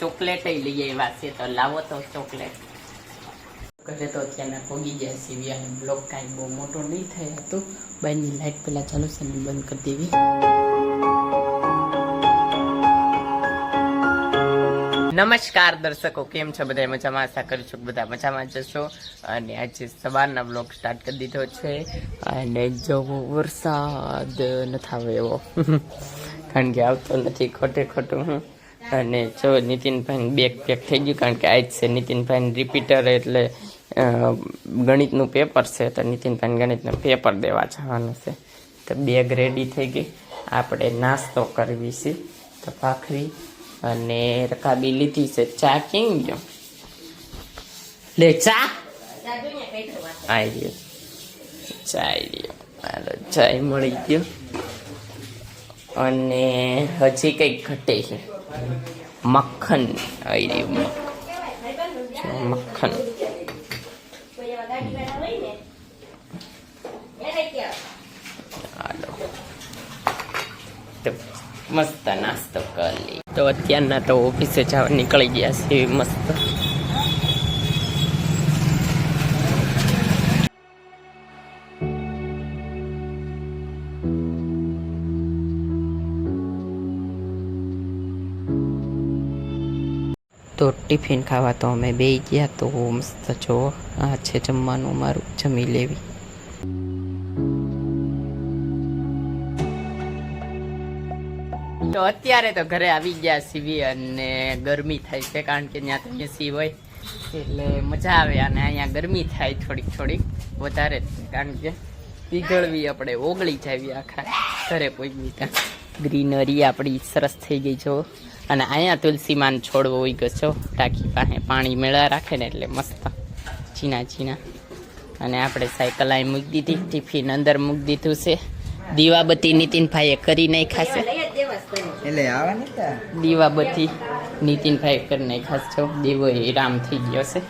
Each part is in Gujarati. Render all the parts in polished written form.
ચોકલેટ લઈ આવ્યા છે, તો લાવો તો ચોકલેટ. ઘરે તો અત્યારના પોગી ગયા સીવી અને બ્લોગ કાંઈ બહુ મોટો નહીં થાય તો બહારની લાઈટ પહેલાં ચાલુ છે ને બંધ કરી દેવી. નમસ્કાર દર્શકો, કેમ છો બધા? મજામાં? આશા કરું છું બધા મજામાં જશો. અને આજે સવારના બ્લોગ સ્ટાર્ટ કરી દીધો છે અને જો વરસાદ નથી આવે એવો કારણ કે આવતો નથી ખોટે ખોટું. અને જો નીતિનભાઈ બેગ પેક થઈ ગયું કારણ કે આજ છે નીતિનભાઈ રિપીટર, એટલે ગણિતનું પેપર છે તો નીતિનભાઈ ગણિતનું પેપર દેવા જવાનું છે. તો બેગ રેડી થઈ ગઈ. આપણે નાસ્તો કરવી છે તો ભાખરી અને રકાબી લીધી છે. ચા કેમ ગયો? લે ચા આવી ગયો, ચા આવી ગયો. હાલો, ચા મળી ગયો. અને હજી કંઈક ઘટે છે, મક્ખન આવી રહ્યું. મક્ખન હાલો, તો મસ્ત નાસ્તો કરી લી. તો અત્યારના તો ઓફિસે જવા નીકળી ગયા છે મસ્ત. તો ટિફિન ખાવા તો અમે બે ગયા. તો મસ્ત જો આ છે જમવાનું મારું, જમી લેવી. તો અત્યારે તો ઘરે આવી ગયા સીવી અને ગરમી થાય છે કારણ કે ત્યાં તો એસી હોય એટલે મજા આવે. અને અહીંયા ગરમી થાય થોડીક વધારે કારણ કે પીગળવી આપણે ઓગળી જાવી આખા ઘરે કોઈ ત્યાં. ગ્રીનરી આપણી સરસ થઈ ગઈ છો. અને અહીંયા તુલસીમાન છોડવો હોય ગયો ટાંકી પાસે પાણી મેળા રાખે ને એટલે મસ્ત ચીના. અને આપણે સાયકલ અહીં મૂકી દીધી, ટિફિન અંદર મૂકી દીધું છે. દીવાબત્તી નીતિનભાઈએ કરી નાખ્યા છે. દીવાબત્તી નીતિનભાઈ કરી નાખ્યા છે. દીવો રામ થઈ ગયો છે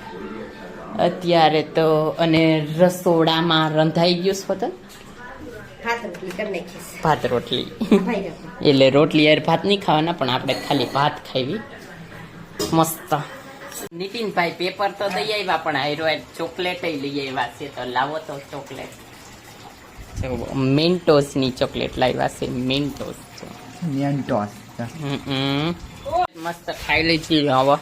અત્યારે તો. અને રસોડામાં રંધાઈ ગયું છે તો ભાત રોટલી એટલે રોટલી યાર ભાત નહીં ખાવાના, પણ આપણે ખાલી ભાત ખાવી મસ્ત. નીતિનભાઈ પેપર તો દઈ આવ્યા પણ આયરો ચોકલેટ લઈ આવ્યા છે, તો લાવો તો ચોકલેટ. મેન્ટોસ ની ચોકલેટ લાવ્યા છે. મેન્ટોસ મસ્ત ખાઈ લીધી. હવે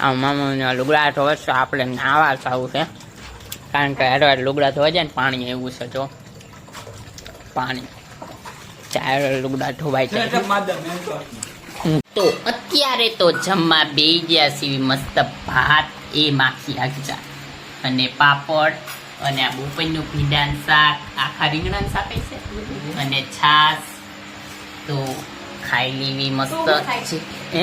આમાં લુગડા ધોવે છે, આપણે નાવા જવું છે કારણ કે લુગડા ધોવા જાય ને પાણી એવું છે. જો પાણી ચાર લુગડા ધોવાઈ જાય. તો અત્યારે તો જમવા બે ગયા સીવી મસ્ત ભાત, એ માખી આગજા અને પાપડ અને આ બોપઈનું ભીંડાનું શાક, આખા રીંગણાનું શાક છે અને છાશ. તો ખાઈ લેવી મસ્ત છે.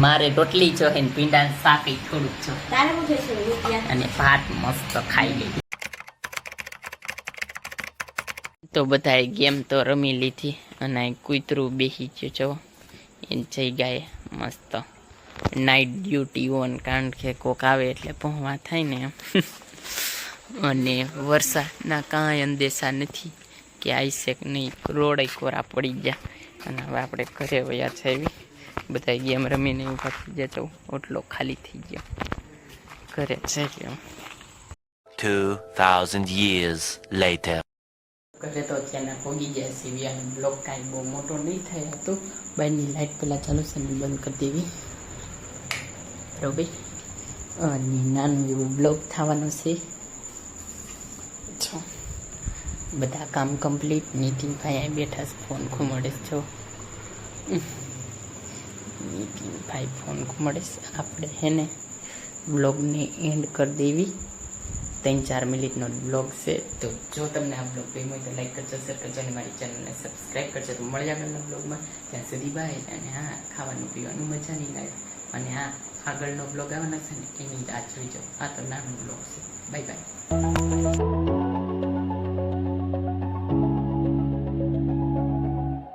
મારે રોટલી જો હે ને ભીંડાનું શાક થોડુંક જો અને ભાત મસ્ત ખાઈ લેવી. તો બધાએ ગેમ તો રમી લીધી અને કૂતરું બેસી ગયું જો એ જઈ ગયા મસ્ત. નાઇટ ડ્યુટી ઓન કારણ કે કોક આવે એટલે પહોંચવા થાય ને. અને વરસાદના કાંઈ અંદેશા નથી કે આવશે કે નહીં. રોડ કોરા પડી ગયા અને હવે આપણે ઘરે વયા છે. બધા ગેમ રમીને ઊભા થઈ ગયા. તો ઓટલો ખાલી થઈ ગયો, ઘરે છે કેમ. 2000 years later. ઘરે તો અત્યારના પોગી ગયા સીવી અને બ્લોગ કાંઈ બહુ મોટો નહીં થાય તો બહારની લાઈટ પહેલાં ચાલુ છે ને બંધ કરી દેવી બરોબર. અને નાનું એવું બ્લોગ થવાનું છે. બધા કામ કમ્પ્લીટ. નીતિનભાઈ અહીં બેઠા છે, ફોન ઘુમાડે છો. નીતિનભાઈ ફોન ઘુમાડે છે. આપણે હેને બ્લોગને એન્ડ કરી દેવી. 3-4 મિનિટનો બ્લોગ છે. તો જો તમને આ બ્લોગ ગમ્યો હોય તો લાઈક કરજો, શેર કરજો અને મારી ચેનલને સબસ્ક્રાઈબ કરજો. તો મળ્યા આગળના બ્લોગમાં. ત્યાં સુધી બાય. અને હા, ખાવાનું પીવાનું મજા નહીં લાગે. અને હા, આગળનો બ્લોગ આવવાના છે ને એની રાહ જોઈ જાઓ. આ તો નાનો બ્લોગ છે. Bye bye.